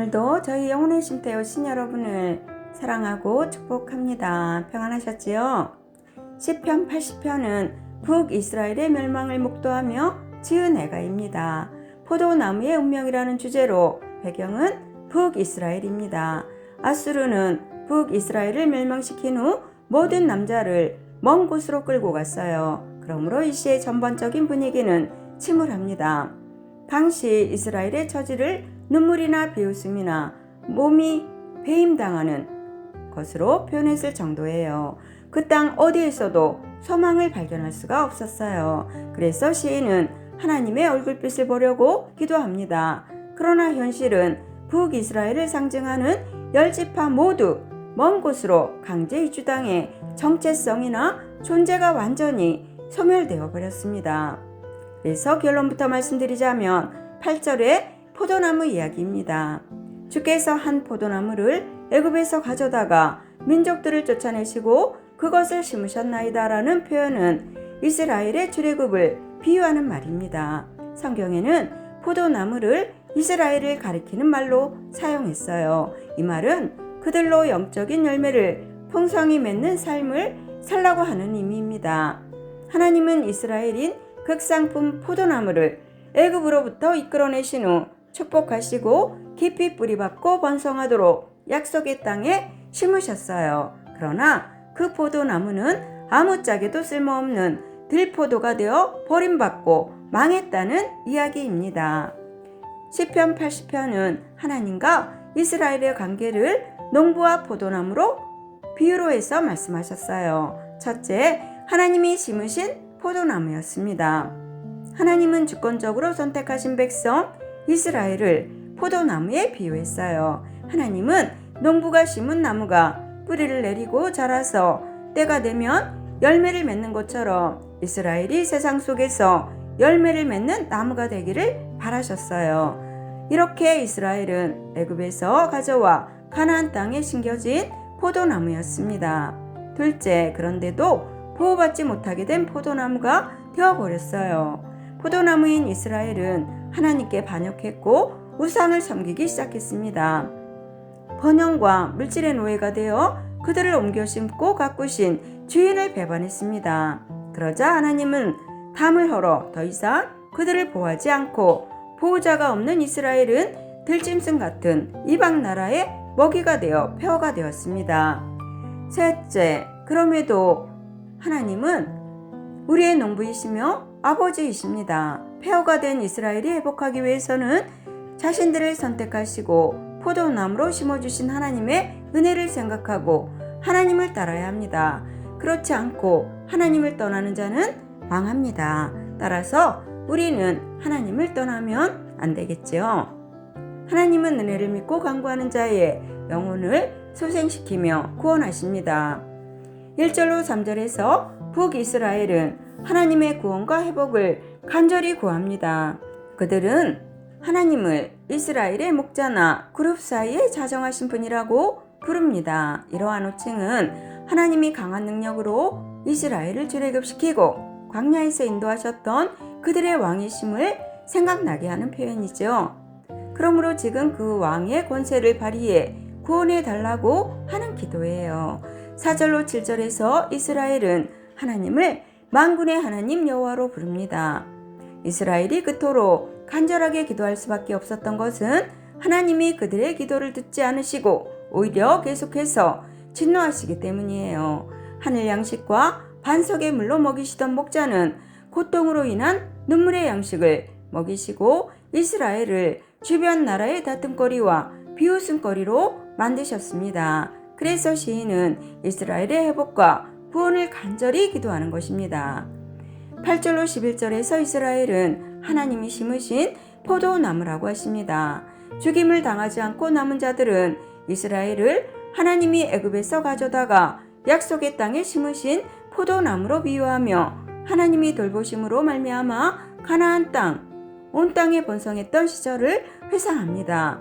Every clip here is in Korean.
오늘도 저희 영혼의 쉼터 오신 여러분을 사랑하고 축복합니다. 평안하셨지요? 시편 80편은 북이스라엘의 멸망을 목도하며 지은 애가입니다. 포도나무의 운명이라는 주제로 배경은 북이스라엘입니다. 아수르는 북이스라엘을 멸망시킨 후 모든 남자를 먼 곳으로 끌고 갔어요. 그러므로 이 시의 전반적인 분위기는 침울합니다. 당시 이스라엘의 처지를 눈물이나 비웃음이나 몸이 배임당하는 것으로 표현했을 정도예요. 그 땅 어디에서도 소망을 발견할 수가 없었어요. 그래서 시인은 하나님의 얼굴빛을 보려고 기도합니다. 그러나 현실은 북이스라엘을 상징하는 10지파 모두 먼 곳으로 강제 이주당해 정체성이나 존재가 완전히 소멸되어 버렸습니다. 그래서 결론부터 말씀드리자면 8절에 포도나무 이야기입니다. 주께서 한 포도나무를 애굽에서 가져다가 민족들을 쫓아내시고 그것을 심으셨나이다 라는 표현은 이스라엘의 출애굽을 비유하는 말입니다. 성경에는 포도나무를 이스라엘을 가리키는 말로 사용했어요. 이 말은 그들로 영적인 열매를 풍성히 맺는 삶을 살라고 하는 의미입니다. 하나님은 이스라엘인 극상품 포도나무를 애굽으로부터 이끌어내신 후 축복하시고 깊이 뿌리박고 번성하도록 약속의 땅에 심으셨어요. 그러나 그 포도나무는 아무짝에도 쓸모없는 들포도가 되어 버림받고 망했다는 이야기입니다. 시편 80편은 하나님과 이스라엘의 관계를 농부와 포도나무로 비유로 해서 말씀하셨어요. 첫째, 하나님이 심으신 포도나무였습니다. 하나님은 주권적으로 선택하신 백성 이스라엘을 포도나무에 비유했어요. 하나님은 농부가 심은 나무가 뿌리를 내리고 자라서 때가 되면 열매를 맺는 것처럼 이스라엘이 세상 속에서 열매를 맺는 나무가 되기를 바라셨어요. 이렇게 이스라엘은 애굽에서 가져와 가나안 땅에 심겨진 포도나무였습니다. 둘째, 그런데도 보호받지 못하게 된 포도나무가 되어버렸어요. 포도나무인 이스라엘은 하나님께 반역했고 우상을 섬기기 시작했습니다. 번영과 물질의 노예가 되어 그들을 옮겨 심고 가꾸신 주인을 배반했습니다. 그러자 하나님은 담을 헐어 더 이상 그들을 보호하지 않고 보호자가 없는 이스라엘은 들짐승 같은 이방 나라의 먹이가 되어 폐허가 되었습니다. 셋째, 그럼에도 하나님은 우리의 농부이시며 아버지이십니다. 폐허가 된 이스라엘이 회복하기 위해서는 자신들을 선택하시고 포도나무로 심어주신 하나님의 은혜를 생각하고 하나님을 따라야 합니다. 그렇지 않고 하나님을 떠나는 자는 망합니다. 따라서 우리는 하나님을 떠나면 안 되겠지요. 하나님은 은혜를 믿고 간구하는 자의 영혼을 소생시키며 구원하십니다. 1절로 3절에서 북이스라엘은 하나님의 구원과 회복을 간절히 구합니다. 그들은 하나님을 이스라엘의 목자나 그룹 사이에 자정하신 분이라고 부릅니다. 이러한 호칭은 하나님이 강한 능력으로 이스라엘을 출애굽시키고 광야에서 인도하셨던 그들의 왕이심을 생각나게 하는 표현이죠. 그러므로 지금 그 왕의 권세를 발휘해 구원해 달라고 하는 기도예요. 4절로 7절에서 이스라엘은 하나님을 만군의 하나님 여호와로 부릅니다. 이스라엘이 그토록 간절하게 기도할 수밖에 없었던 것은 하나님이 그들의 기도를 듣지 않으시고 오히려 계속해서 진노하시기 때문이에요. 하늘 양식과 반석의 물로 먹이시던 목자는 고통으로 인한 눈물의 양식을 먹이시고 이스라엘을 주변 나라의 다툼거리와 비웃음거리로 만드셨습니다. 그래서 시인은 이스라엘의 회복과 구원을 간절히 기도하는 것입니다. 8절로 11절에서 이스라엘은 하나님이 심으신 포도나무라고 하십니다. 죽임을 당하지 않고 남은 자들은 이스라엘을 하나님이 애굽에서 가져다가 약속의 땅에 심으신 포도나무로 비유하며 하나님이 돌보심으로 말미암아 가나안 땅, 온 땅에 번성했던 시절을 회상합니다.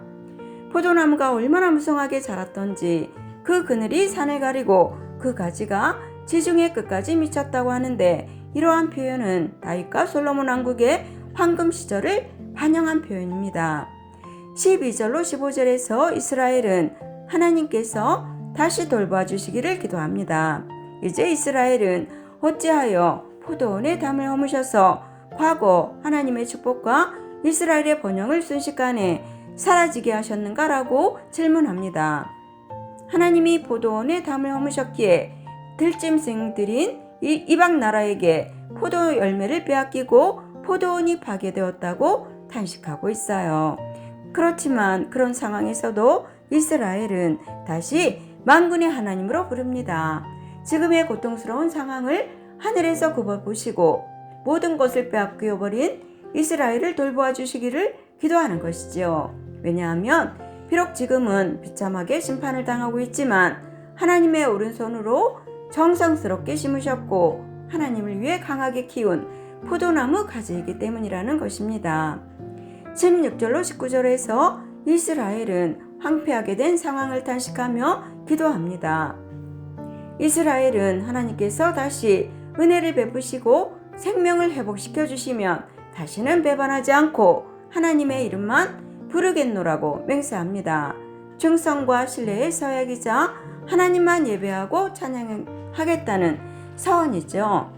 포도나무가 얼마나 무성하게 자랐던지 그 그늘이 산을 가리고 그 가지가 지중해 끝까지 미쳤다고 하는데 이러한 표현은 다윗과 솔로몬 왕국의 황금 시절을 반영한 표현입니다. 12절로 15절에서 이스라엘은 하나님께서 다시 돌봐 주시기를 기도합니다. 이제 이스라엘은 어찌하여 포도원의 담을 허무셔서 과거 하나님의 축복과 이스라엘의 번영을 순식간에 사라지게 하셨는가라고 질문합니다. 하나님이 포도원의 담을 허무셨기에 들짐승들인 이방 나라에게 포도 열매를 빼앗기고 포도원이 파괴되었다고 탄식하고 있어요. 그렇지만 그런 상황에서도 이스라엘은 다시 만군의 하나님으로 부릅니다. 지금의 고통스러운 상황을 하늘에서 굽어보시고 모든 것을 빼앗겨버린 이스라엘을 돌보아 주시기를 기도하는 것이지요. 왜냐하면 비록 지금은 비참하게 심판을 당하고 있지만 하나님의 오른손으로 정성스럽게 심으셨고 하나님을 위해 강하게 키운 포도나무 가지이기 때문이라는 것입니다. 16절로 19절에서 이스라엘은 황폐하게 된 상황을 탄식하며 기도합니다. 이스라엘은 하나님께서 다시 은혜를 베푸시고 생명을 회복시켜 주시면 다시는 배반하지 않고 하나님의 이름만 부르겠노라고 맹세합니다. 충성과 신뢰의 서약이자 하나님만 예배하고 찬양하겠다는 서원이죠.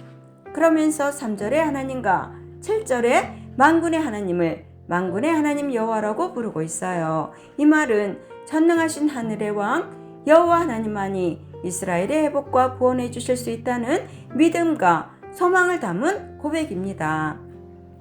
그러면서 3절에 하나님과 7절에 만군의 하나님을 만군의 하나님 여호와라고 부르고 있어요. 이 말은 전능하신 하늘의 왕 여호와 하나님만이 이스라엘의 회복과 구원해 주실 수 있다는 믿음과 소망을 담은 고백입니다.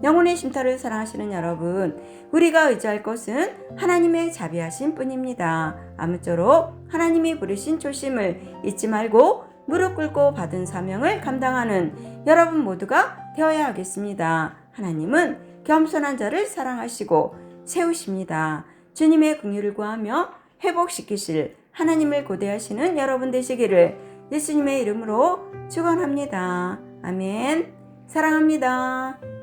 영혼의 쉼터를 사랑하시는 여러분, 우리가 의지할 것은 하나님의 자비하심 뿐입니다. 아무쪼록 하나님이 부르신 초심을 잊지 말고 무릎 꿇고 받은 사명을 감당하는 여러분 모두가 되어야 하겠습니다. 하나님은 겸손한 자를 사랑하시고 세우십니다. 주님의 긍휼을 구하며 회복시키실 하나님을 고대하시는 여러분 되시기를 예수님의 이름으로 축원합니다. 아멘. 사랑합니다.